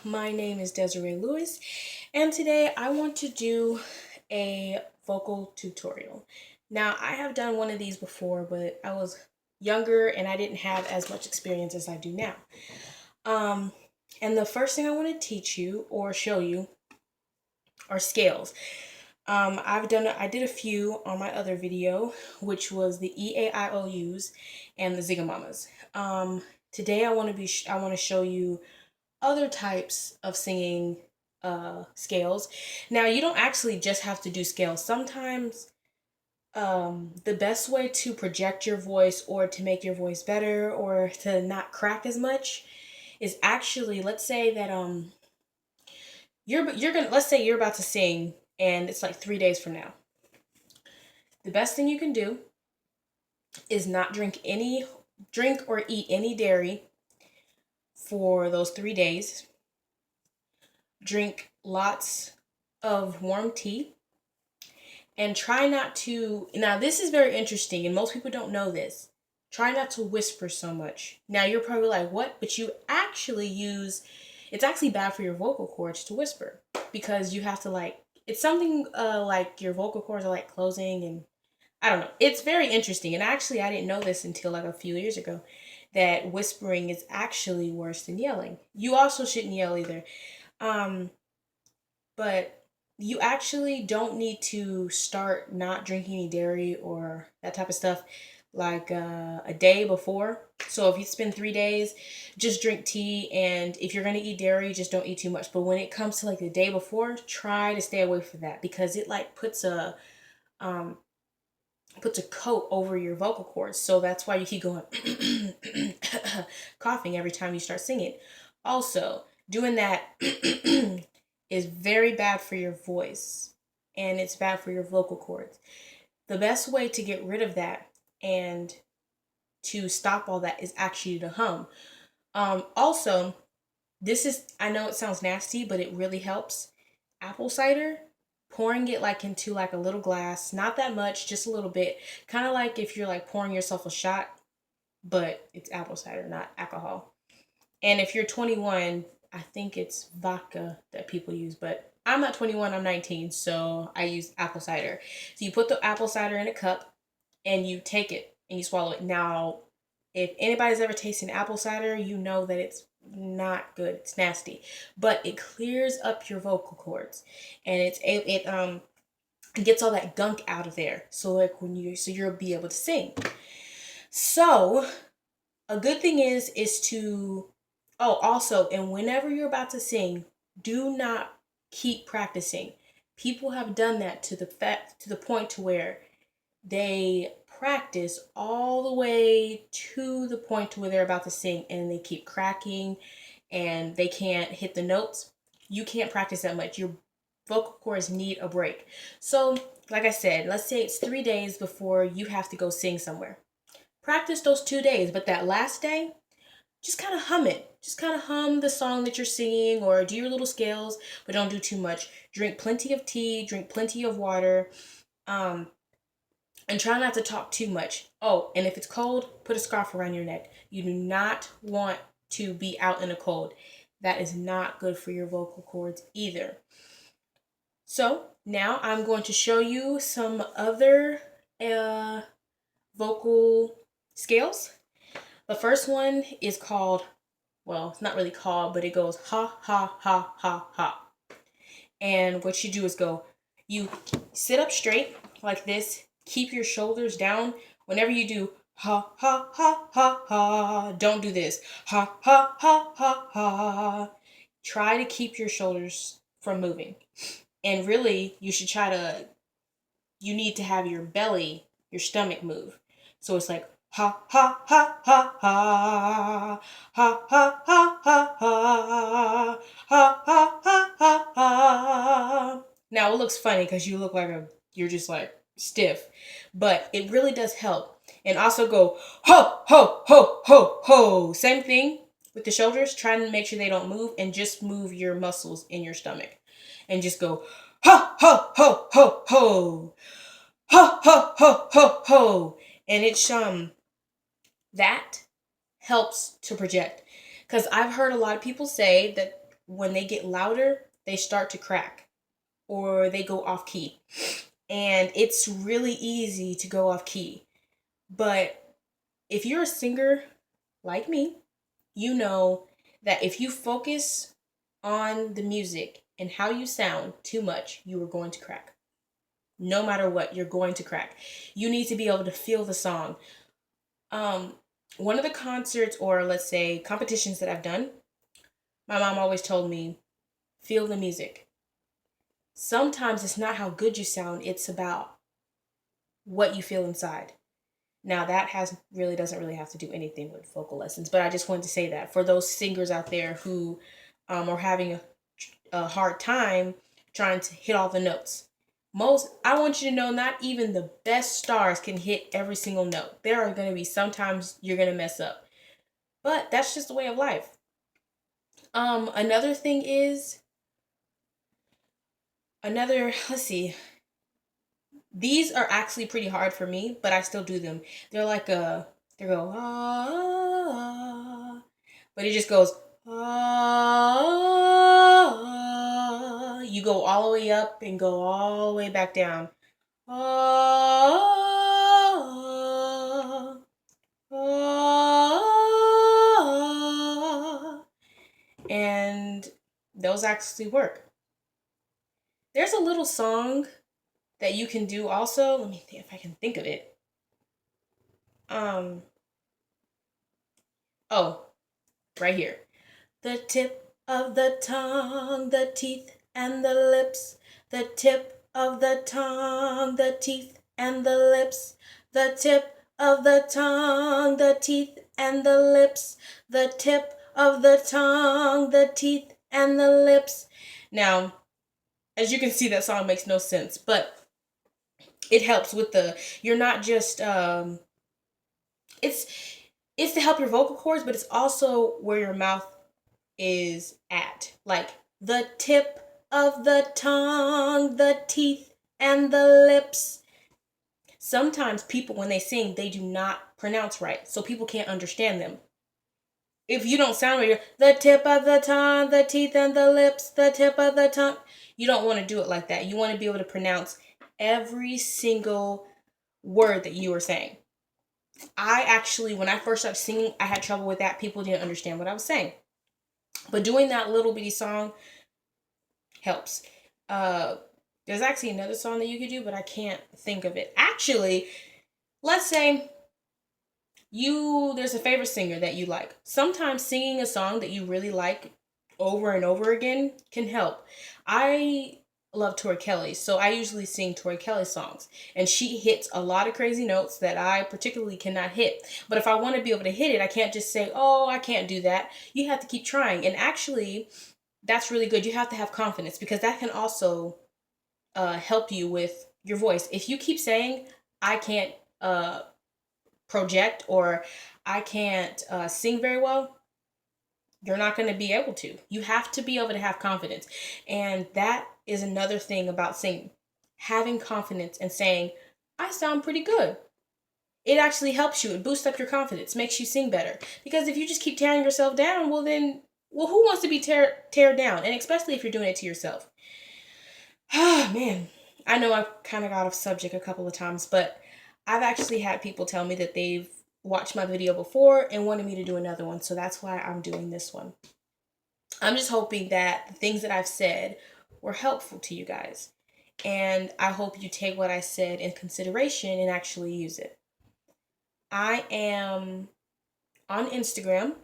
My name is Desiree Lewis, and today I want to do a vocal tutorial. Now, I have done one of these before, but I was younger and I didn't have as much experience as I do now. Um, and the first thing I want to teach you or show you are scales. I did a few on my other video, which was the EAIOUs and the Zigamamas. Today I want to show you other types of singing scales. Now, you don't actually just have to do scales. Sometimes the best way to project your voice or to make your voice better or to not crack as much is actually, let's say that you're gonna let's say you're about to sing and it's like 3 days from now. The best thing you can do is not drink or eat any dairy for those 3 days. Drink lots of warm tea and try not to. Now, this is very interesting, and most people don't know this. Try not to whisper so much. Now, you're probably like, what? But it's actually bad for your vocal cords to whisper because you have to, it's something like your vocal cords are like closing, and I don't know. It's very interesting. And actually, I didn't know this until like a few years ago that whispering is actually worse than yelling. You also shouldn't yell either. Um, but you actually don't need to start not drinking any dairy or that type of stuff like a day before. So if you spend 3 days, just drink tea, and if you're gonna eat dairy, just don't eat too much. But when it comes to like the day before, try to stay away from that because it like um puts a coat over your vocal cords. So that's why you keep going coughing every time you start singing. Also, doing that is very bad for your voice and it's bad for your vocal cords. The best way to get rid of that and to stop all that is actually to hum. Also, I know it sounds nasty, but it really helps. Apple cider, pouring it like into like a little glass, not that much, just a little bit. Kind of like if you're like pouring yourself a shot, but it's apple cider, not alcohol. And if you're 21, I think it's vodka that people use, but I'm not 21, I'm 19, so I use apple cider. So you put the apple cider in a cup and you take it and you swallow it. Now, if anybody's ever tasted apple cider, you know that it's not good. It's nasty, but it clears up your vocal cords, and it gets all that gunk out of there. So like you'll be able to sing. So a good thing is to also, and whenever you're about to sing, do not keep practicing. People have done that to the point to where they practice all the way to the point to where they're about to sing and they keep cracking and they can't hit the notes. You can't practice that much. Your vocal cords need a break. So, like I said, let's say it's 3 days before you have to go sing somewhere. Practice those 2 days, but that last day, just kind of hum it. Just kind of hum the song that you're singing or do your little scales, but don't do too much. Drink plenty of tea, drink plenty of water, um, and try not to talk too much. Oh, and if it's cold, put a scarf around your neck. You do not want to be out in the cold. That is not good for your vocal cords either. So now I'm going to show you some other uh, vocal scales. The first one is called, well, it's not really called, but it goes ha, ha, ha, ha, ha. And what you do is you sit up straight like this, keep your shoulders down. Whenever you do ha, ha, ha, ha, ha, don't do this. Ha, ha, ha, ha, ha. Try to keep your shoulders from moving. And really, you need to have your belly, your stomach move. So it's like ha ha ha ha ha ha ha ha ha ha ha ha ha ha. Now it looks funny because you're just like stiff, but it really does help. And also go ho ho ho ho ho. Same thing with the shoulders. Try to make sure they don't move and just move your muscles in your stomach, and just go ho ho ho ho ho ho ho ho ho ho. And it's that helps to project, because I've heard a lot of people say that when they get louder, they start to crack or they go off key. And it's really easy to go off key. But if you're a singer like me, you know that if you focus on the music and how you sound too much, you are going to crack. No matter what, you're going to crack. You need to be able to feel the song. Um, One of the concerts, or let's say competitions that I've done, my mom always told me, feel the music. Sometimes it's not how good you sound, it's about what you feel inside. Now that has really doesn't really have to do anything with vocal lessons, but I just wanted to say that for those singers out there who are having a hard time trying to hit all the notes. I want you to know, not even the best stars can hit every single note. There are going to be sometimes you're going to mess up, but that's just the way of life. Another thing is let's see. These are actually pretty hard for me, but I still do them. They're like they go ah, but it just goes ah. You go all the way up and go all the way back down. Ah, ah, and those actually work. There's a little song that you can do also. Let me see if I can think of it. Um, oh, right here. The tip of the tongue, the teeth, and the lips. The tip of the tongue, the teeth, and the lips. The tip of the tongue, the teeth, and the lips. The tip of the tongue, the teeth, and the lips. Now, as you can see, that song makes no sense, but it helps with you're not just it's to help your vocal cords, but it's also where your mouth is at, like the tip of the tongue, the teeth, and the lips. Sometimes people, when they sing, they do not pronounce right, so people can't understand them. If you don't sound right, you're the tip of the tongue, the teeth, and the lips, the tip of the tongue. You don't want to do it like that. You want to be able to pronounce every single word that you are saying. I actually, when I first started singing, I had trouble with that. People didn't understand what I was saying. But doing that little bitty song helps. There's actually another song that you could do, but I can't think of it. Actually, let's say there's a favorite singer that you like. Sometimes singing a song that you really like over and over again can help. I love Tori Kelly, so I usually sing Tori Kelly songs, and she hits a lot of crazy notes that I particularly cannot hit. But if I want to be able to hit it, I can't just say, "Oh, I can't do that." You have to keep trying, and actually, that's really good. You have to have confidence, because that can also help you with your voice. If you keep saying, "I can't project," or "I can't sing very well," you're not going to be able to. You have to be able to have confidence. And that is another thing about singing. Having confidence and saying, "I sound pretty good." It actually helps you. It boosts up your confidence, makes you sing better. Because if you just keep tearing yourself down, well, who wants to be tear down? And especially if you're doing it to yourself. Ah, man. I know I've kind of got off subject a couple of times, but I've actually had people tell me that they've watched my video before and wanted me to do another one. So that's why I'm doing this one. I'm just hoping that the things that I've said were helpful to you guys. And I hope you take what I said in consideration and actually use it. I am on Instagram.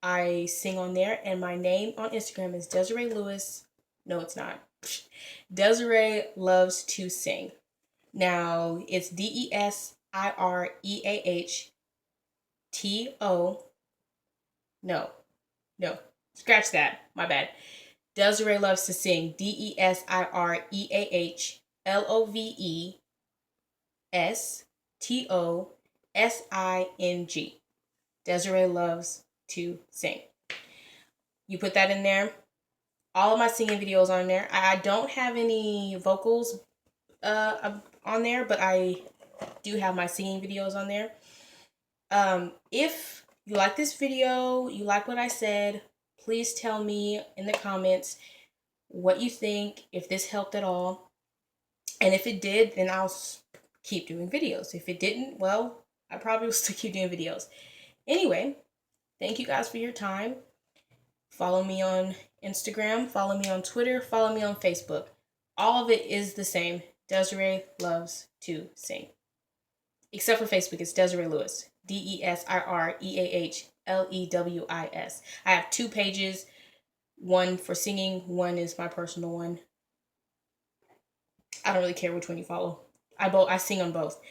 I sing on there, and my name on Instagram is Desiree Lewis. No, it's not. Desiree Loves to Sing. Now, it's DesireeAhto. No, scratch that. My bad. Desiree Loves to Sing. DesireeLovesToSing. Desiree Loves to Sing. You put that in there. All of my singing videos on there. I don't have any vocals on there, but I do have my singing videos on there. If you like this video, you like what I said, please tell me in the comments what you think, if this helped at all. And if it did, then I'll keep doing videos. If it didn't, well, I probably will still keep doing videos. Anyway, thank you guys for your time. Follow me on Instagram, follow me on Twitter, follow me on Facebook. All of it is the same. Desiree Loves to Sing. Except for Facebook, it's Desiree Lewis. DesirEAHLEWIS. I have 2 pages, one for singing, one is my personal one. I don't really care which one you follow. I sing on both.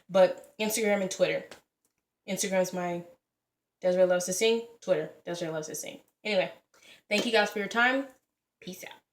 But Instagram and Twitter. Instagram's my Desiree Loves to Sing. Twitter, Desiree Loves to Sing. Anyway, thank you guys for your time. Peace out.